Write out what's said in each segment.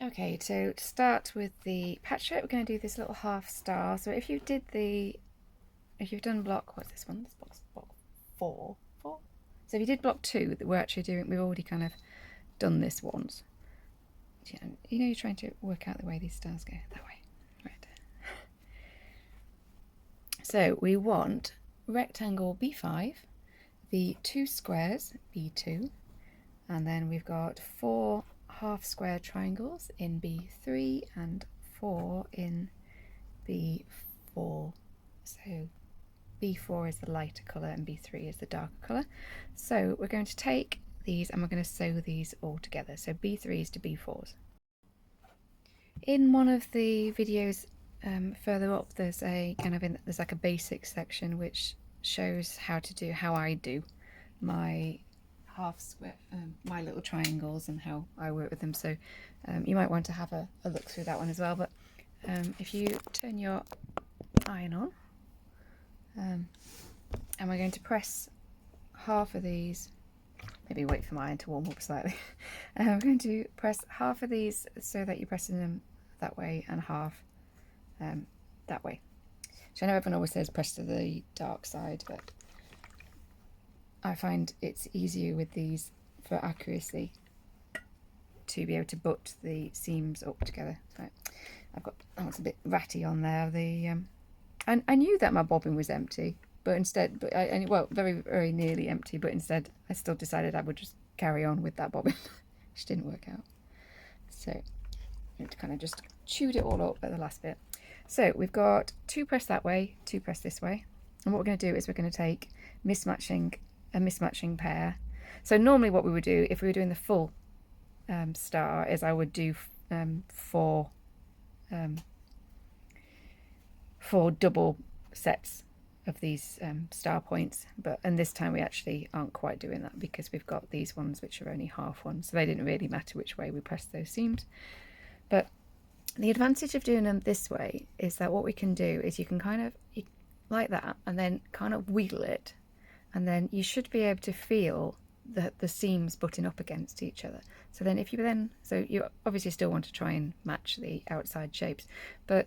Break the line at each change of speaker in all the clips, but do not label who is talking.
Okay, so to start with the patchwork, we're going to do this little half star. So if you've done block, what's this one? This block four. So if you did block two, that we've already kind of done this once. You know, you're trying to work out the way these stars go that way, right? So we want rectangle B5, the two squares B2, and then we've got 4 half square triangles in B3 and 4 in B4. So B4 is the lighter colour and B3 is the darker colour. So we're going to take these and we're going to sew these all together. So B3s to B4s. In one of the videos further up, there's there's like a basics section which shows how I do my half square, my little triangles and how I work with them. So you might want to have a look through that one as well. But if you turn your iron on, and we're going to press half of these, maybe wait for my iron to warm up slightly. We're going to press half of these so that you're pressing them that way and half that way. So I know everyone always says press to the dark side, but I find it's easier with these for accuracy to be able to butt the seams up together. So I've got, that was a bit ratty on there. I knew that my bobbin was empty, but instead, well, very, very nearly empty, but instead I still decided I would just carry on with that bobbin, which didn't work out. So I kind of just chewed it all up at the last bit. So we've got 2 press that way, 2 press this way. And what we're going to do is we're going to take a mismatching pair. So normally what we would do if we were doing the full star is I would do 4 double sets of these star points, and this time we actually aren't quite doing that because we've got these ones which are only half ones, so they didn't really matter which way we pressed those seams. But the advantage of doing them this way is that what we can do is you can kind of like that and then kind of wheel it, and then you should be able to feel the seams butting up against each other. So then so you obviously still want to try and match the outside shapes, but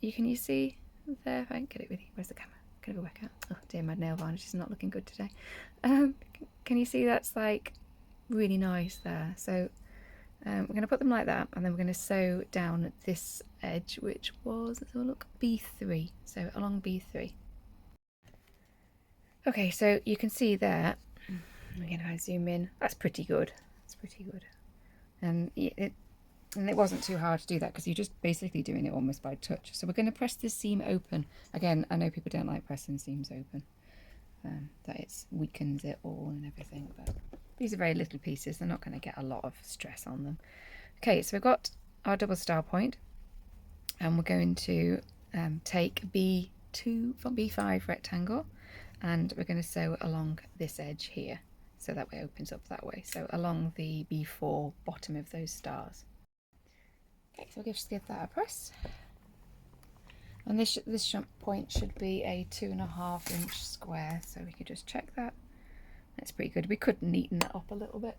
you see there, if I can get it really, where's the camera? Can it work out? Oh dear, my nail varnish is not looking good today. Can you see that's like really nice there? So we're going to put them like that, and then we're going to sew down this edge, which was, let's have a look, B3. So along B3. Okay, so you can see there, again, if I zoom in, that's pretty good. That's pretty good. And it wasn't too hard to do that because you're just basically doing it almost by touch. So we're going to press this seam open. Again, I know people don't like pressing seams open, that it weakens it all and everything, but these are very little pieces. They're not going to get a lot of stress on them. Okay, so we've got our double star point, and we're going to take B2 from B5 rectangle, and we're going to sew along this edge here, so that way it opens up that way. So along the B4 bottom of those stars. Okay, so we'll just give that a press. And this point should be a 2.5 inch square, so we could just check that. That's pretty good. We could neaten that up a little bit.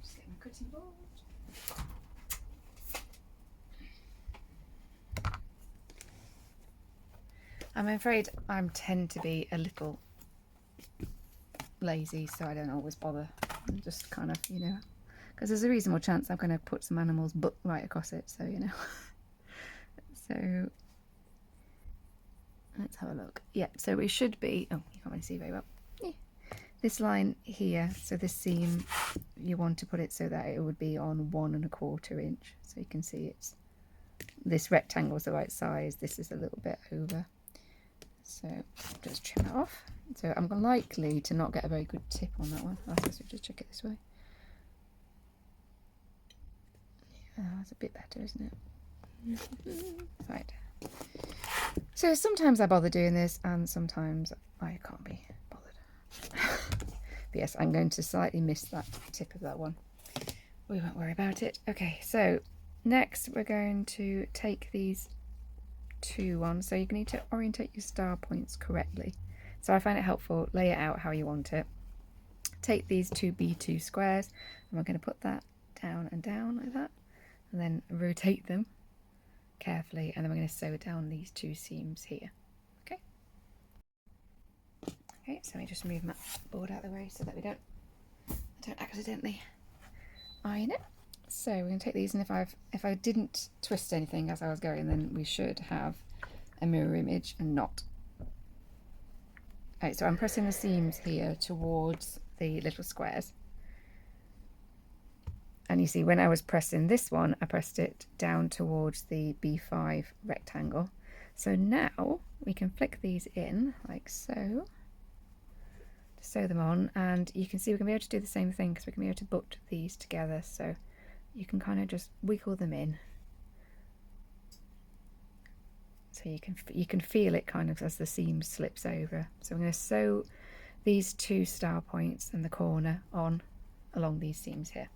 Just get my cutting board. I'm afraid I tend to be a little lazy, so I don't always bother. I'm just kind of, because there's a reasonable chance I'm going to put some animal's butt right across it, so So let's have a look. Yeah, so we should be, oh, you can't really see very well. Yeah. This line here, so this seam, you want to put it so that it would be on 1.25 inch. So you can see this rectangle is the right size. This is a little bit over. So just trim it off. So I'm likely to not get a very good tip on that one. I'll just check it this way. Oh, that's a bit better, isn't it? Right. So sometimes I bother doing this, and sometimes I can't be bothered. But yes, I'm going to slightly miss that tip of that one. We won't worry about it. Okay, so next we're going to take these 2 ones. So you need to orientate your star points correctly. So I find it helpful, lay it out how you want it. Take these 2 B2 squares, and we're going to put that down and down like that. and then rotate them carefully, and then we're going to sew down these 2 seams here. Okay, so let me just move my board out of the way so that I don't accidentally iron it. So we're going to take these, and if I didn't twist anything as I was going, then we should have a mirror image and not. Right, so I'm pressing the seams here towards the little squares. And you see, when I was pressing this one, I pressed it down towards the B5 rectangle. So now we can flick these in like so, to sew them on, and you can see we can be able to do the same thing because we can be able to butt these together. So you can kind of just wiggle them in. So you can feel it kind of as the seam slips over. So I'm going to sew these 2 star points in the corner on along these seams here.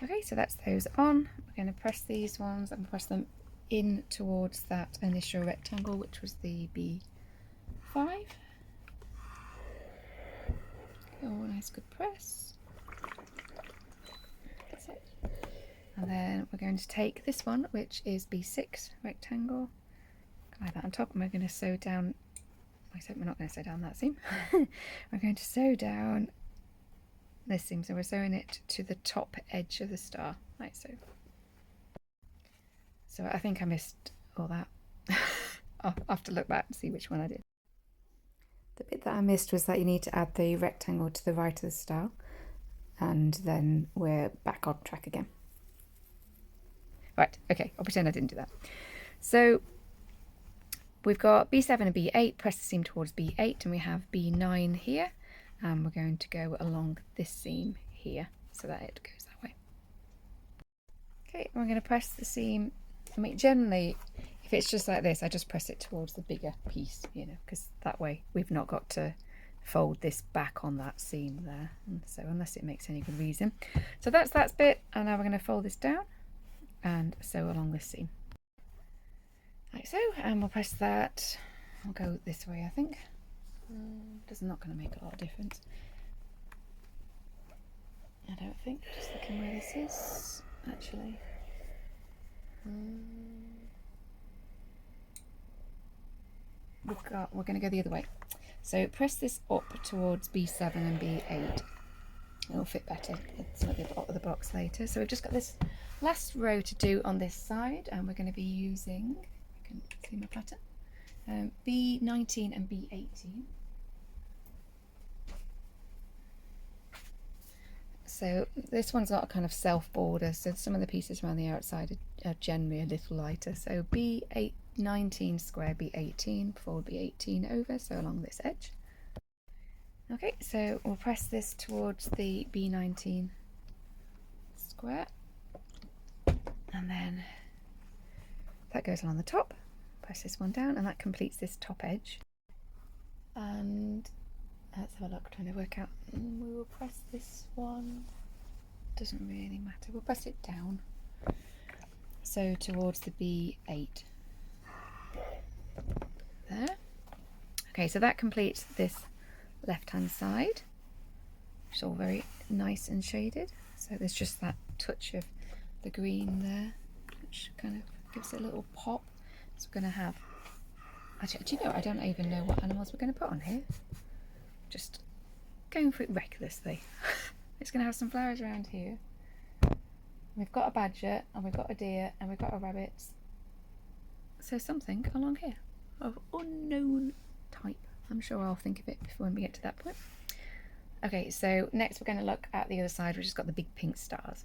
Okay, so that's those on. We're going to press these ones and press them in towards that initial rectangle, which was the B5. Oh, nice good press. That's it. And then we're going to take this one, which is B6 rectangle, apply that on top, and we're going to sew down, except we're not going to sew down that seam. We're going to sew down this seam, so we're sewing it to the top edge of the star, like so. So I think I missed all that. I'll have to look back and see which one I did. The bit that I missed was that you need to add the rectangle to the right of the star, and then we're back on track again. Right, okay, I'll pretend I didn't do that. So we've got B7 and B8, press the seam towards B8, and we have B9 here, and we're going to go along this seam here so that it goes that way. Okay, we're going to press the seam. I mean, generally, if it's just like this, I just press it towards the bigger piece, you know, because that way we've not got to fold this back on that seam there. And so unless it makes any good reason. So that's that bit, and now we're going to fold this down and sew along this seam. Like so, and we'll press that. I'll go this way, I think. It's not going to make a lot of difference. I don't think. Just looking where this is, actually. We're going to go the other way. So press this up towards B7 and B8. It'll fit better. It's at the bottom of the box later. So we've just got this last row to do on this side, and we're going to be using, I can see my pattern, B19 and B18. So this one's got a kind of self border, so some of the pieces around the outside are generally a little lighter. So B19 square, B18, fold B18 over, so along this edge. Okay, so we'll press this towards the B19 square, and then that goes along the top. Press this one down, and that completes this top edge. And let's have a look, trying to work out. We will press this one. Doesn't really matter. We'll press it down. So towards the B8. There. Okay, so that completes this left-hand side. It's all very nice and shaded. So there's just that touch of the green there, which kind of gives it a little pop. So we're going to have. Actually, do you know? I don't even know what animals we're going to put on here. Just going for it recklessly. It's going to have some flowers around here. We've got a badger, and we've got a deer, and we've got a rabbit. So something along here of unknown type. I'm sure I'll think of it before we get to that point. Okay, so next we're going to look at the other side, which has got the big pink stars.